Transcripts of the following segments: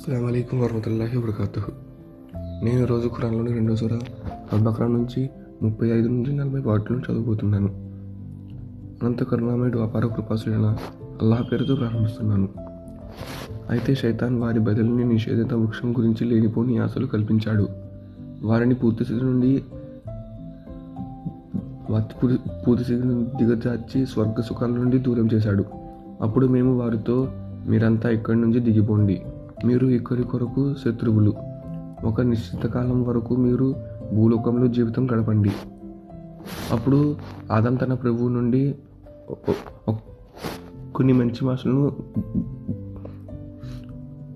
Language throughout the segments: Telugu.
అస్సలాము అలైకుం వరహ్మతుల్లాహి వబరకాతుహు. నేను రోజు ఖురాన్లోని 2వ సూరా అల్-బకరా నుంచి 35 నుంచి 40 పాటలను చదువుతున్నాను. అనంత కరుణామయుడు అపార కృపాశీలైన అల్లాహ్ పేరుతో ప్రారంభిస్తున్నాను. అయితే శైతాన్ వారి బదులని నిషేధిత వృక్షం గురించి లేనిపోని ఆశలు కల్పించాడు. వారిని పూర్తిస్థితి నుండి దిగజార్చి స్వర్గ సుఖాల నుండి దూరం చేశాడు. అప్పుడు మేము వారితో, మీరంతా ఇక్కడి నుంచి దిగిపోండి, మీరు ఇక్కడి కొరకు శత్రువులు, ఒక నిశ్చిత కాలం వరకు మీరు భూలోకంలో జీవితం గడపండి. అప్పుడు ఆదం తన ప్రభువు నుండి కొన్ని మంచి భాషలను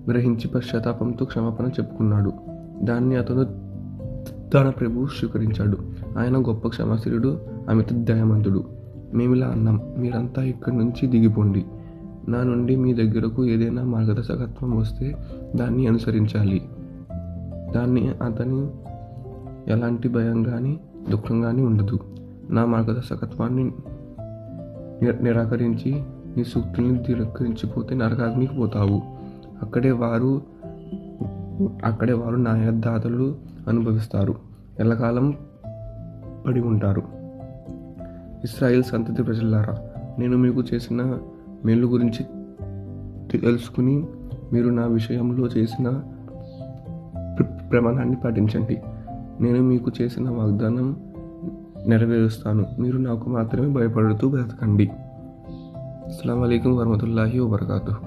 గ్రహించి పశ్చాత్తాపంతో క్షమాపణ చెప్పుకున్నాడు. దాన్ని అతను తన ప్రభువు స్వీకరించాడు. ఆయన గొప్ప క్షమాశీలుడు, అమిత దయావంతుడు. మేమిలా అన్నాం, మీరంతా ఇక్కడి నుంచి దిగిపోండి. నా నుండి మీ దగ్గరకు ఏదైనా మార్గదర్శకత్వం వస్తే దాన్ని అనుసరించాలి. దాన్ని అతని ఎలాంటి భయం కానీ దుఃఖం కానీ ఉండదు. నా మార్గదర్శకత్వాన్ని నిరాకరించి నీ సూక్తుల్ని తిరస్కరించిపోతే నరకాగ్నికి పోతావు. అక్కడే వారు న్యాయదాతలు అనుభవిస్తారు, ఎల్లకాలం పడి ఉంటారు. ఇశ్రాయేల్ సంతతి ప్రజలారా, నేను మీకు చేసిన మేలు గురించి తెలుసుకుని మీరు నా విషయంలో చేసిన ప్రమాణాన్ని పాటించండి. నేను మీకు చేసిన వాగ్దానం నెరవేరుస్తాను. మీరు నాకు మాత్రమే భయపడుతూ బ్రతకండి. అస్సలాము అలైకుం వరహ్మతుల్లాహి వబరకాతుహు.